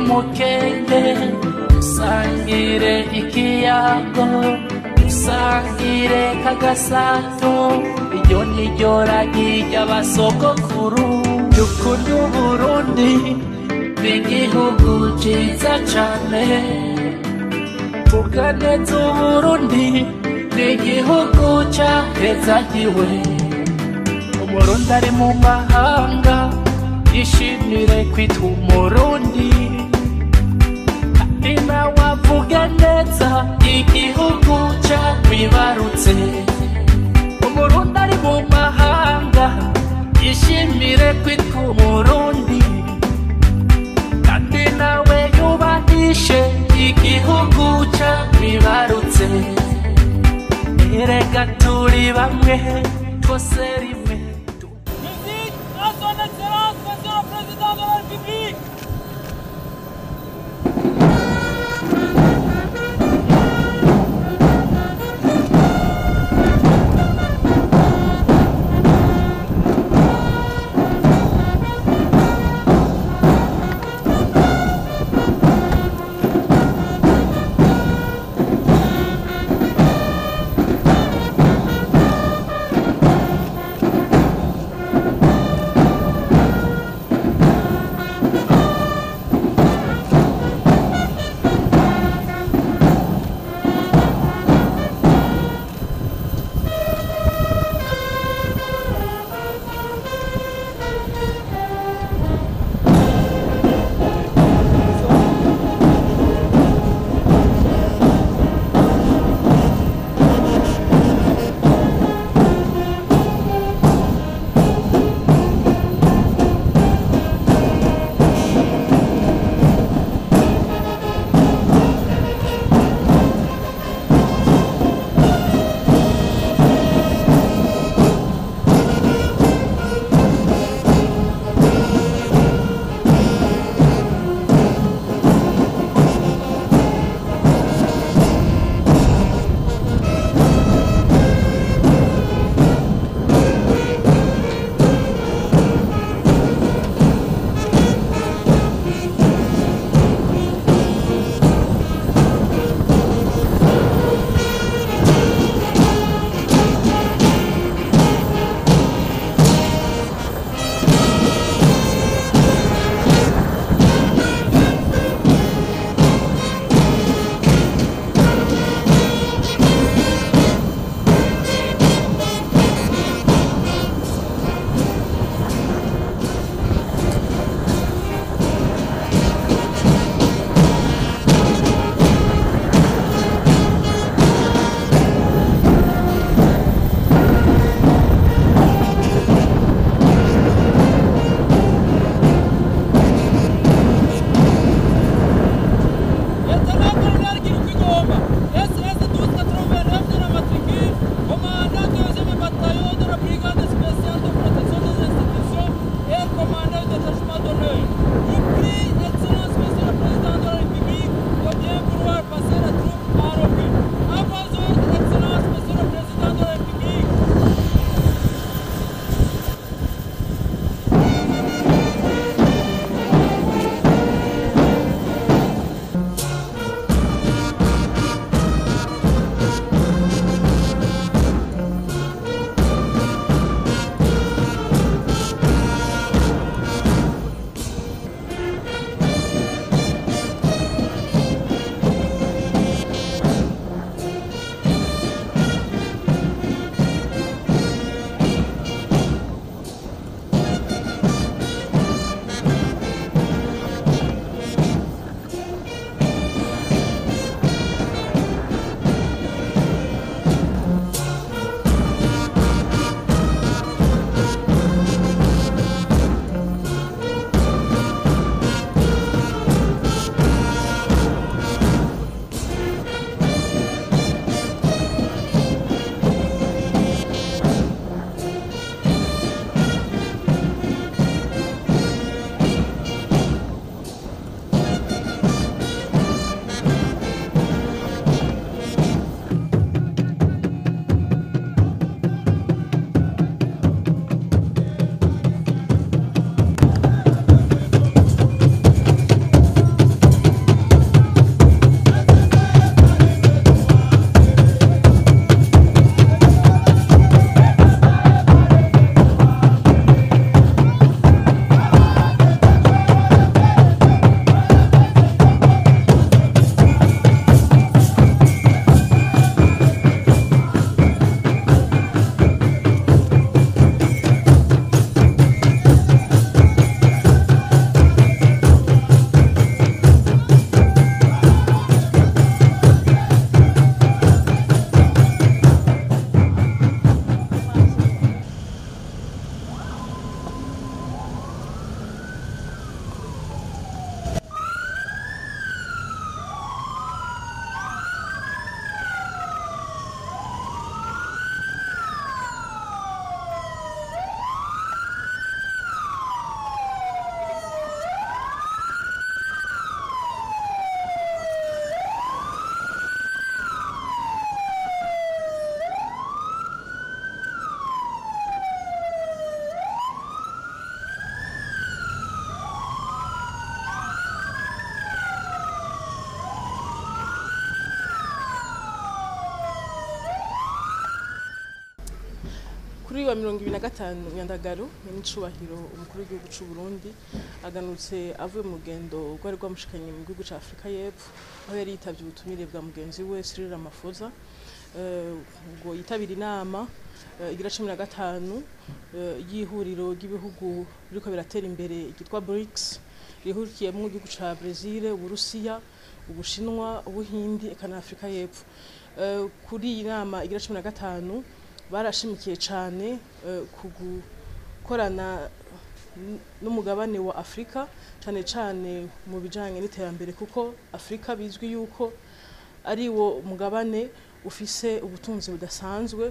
umukenge dusangire ikiyago dusangire kagasato iryo niryo ragi ry'abasogokuru dukunda Uburundi n'igihugu ciza cane tuganeza Uburundi n'igihugu cahezagiwe Umurundi ari mu mahanga yishimire kwitwa Umurundi kandi nawe avuge neza igihugu cawibarutse Umurundi ari mu mahanga yishimire kwitwa Umurundi kandi nawe yubahishe igihugu cawibarutse erega turi bamwe twose rimwe Musique à son excellence, monsieur le président de la République. Kuri wa 25 Nyandagaro n'icubahiro umukuru w'igihugu cy'u Burundi aganutse avuye mu rugendo rwari rwamushikanye mu gihugu cya Afrika y'Epfo aho yari yitavye ubutumire bwa mugenzi we S.E.President ngo yitabira inama igira 15 y'ihuriro ry'ibihugu biriko biratera imbere gitwa BRICS rihurikiyemwo igihugu ca Brazil, Uburusiya, Ubushinwa, Ubuhindi eka na Afrika y'Epfo. Kuri iyi nama igira 15 barashimikiye cyane kugukorana n'umugabane wa Afrika cyane mu bijanye n'iterambere kuko Afrika bizwi yuko ari wo mugabane ufise ubutunzi budasanzwe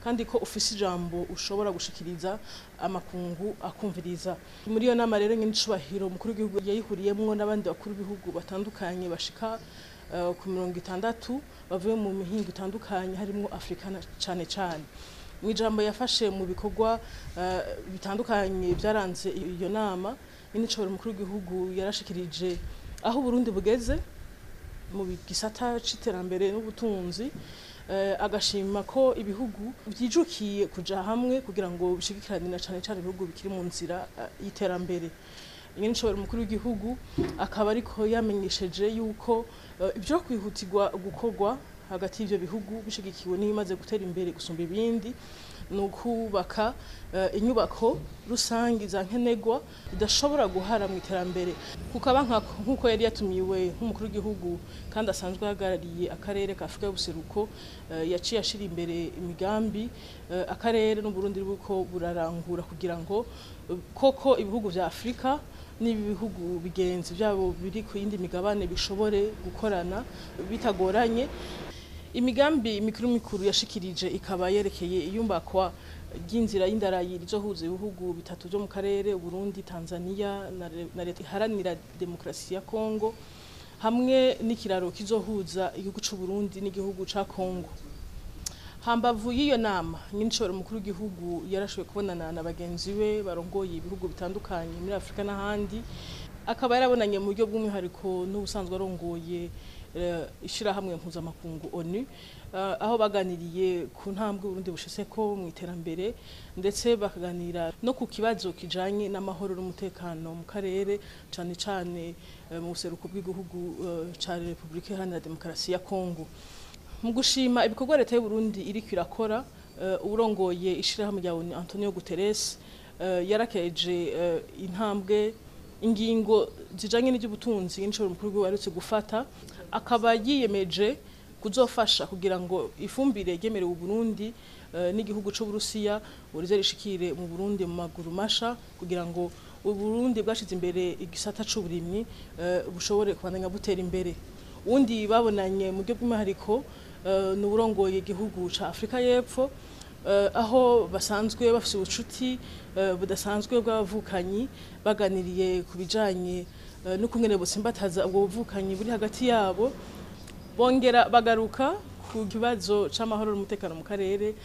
kandi ko ufise ijambo ushobora gushikiriza amakungu akumviriza. Muri iyo nama rero ny'icubahiro umukuru w'igihugu yayihuriyemwo n'abandi bakuru b'ibihugu batandukanye bashika ku 60 bavuye mu mihingo itandukanye harimo Afrika cyane. Mu ijambo yafashe mu bikorwa bitandukanye byaranze iyo nama n'icobora umukuru w'igihugu yarashikirije aho Burundi bugeze mu gisata c'iterambere n'ubutunzi, agashima ko ibihugu vyijukiye kuja hamwe kugira ngo bishigikirane na cyane ibihugu bikiri mu nzira y'iterambere. N'icobora umukuru w'igihugu akaba ariko yamenyesheje yuko ibyo kwihutirwa gukorwa hagati y'ivyo bihugu bishigikiwe n'ibimaze gutera imbere gusumba ibindi nukubaka inyubako rusangi za nkenegwa idashobora guhara mu iterambere kukaba nkuko yari yatumiwe nk'umukuru w'igihugu kandi asanzwe ahagarariye akarere ka Afrika y'Ubuseruko yaciye ashira imbere imigambi akarere n'u Burundi buko burarangura kugira ngo koko ibihugu vya Afrika n'ibihugu bigenzi byabo biri ku yindi migabane bishobore gukorana bitagoranye. Imigambi mikuru yashikirije ikaba yerekeye iyumbakwa ry'inzira y'indarayi rizohuza ibihugu bitatu byo mu karere Burundi, Tanzania na leta iharanira demokrasi ya Kongo hamwe n'ikiraro kizohuza igihugu cy'u Burundi n'igihugu ca Kongo. Hambavu y'iyo nama n'icobora umukuru w'igihugu yarashoboye kubonana na bagenzi we barongoye ibihugu bitandukanye muri Afrika n'ahandi, akaba yarabonanye mu buryo bw'umwihariko n'ubusanzwe arongoye ishirahamwe mpuzamakungu ONU, aho baganiriye ku ntambwe Burundi bushitseko mu iterambere ndetse bakaganira no ku kibazo kijanye n'amahoro n'umutekano mu karere cyane mu buseruko bw'igihugu ca Republika Iharanira Demokarasi ya Kongo. Mu gushima ibikorwa leta y'u Burundi iriko irakora, urongoye ishirahamwe rya ONU Antonio Guterres yarakeje intambwe ingingo zijanye n'iby'ubutunzi n'icobora umukuru w'igihugu yarutse gufata, akaba yiyemeje kuzofasha kugira ngo ifumbire yemerewe u Burundi n'igihugu c'Uburusiya urize rishikire mu Burundi mu maguru masha kugira ngo u Burundi bwashize imbere igisata c'uburimyi bushobore kubandanya butera imbere. Undi babonanye mu buryo bw'imhariko n'uburongoye igihugu ca Afrika y'Epfo, aho basanzwe bafise ubucuti budasanzwe bw'abavukanyi baganiriye ku bijanye n'ukungene busimbataza ubwo buvukanyi buri hagati yabo, bongera bagaruka ku kibazo c'amahoro n'umutekano mu karere.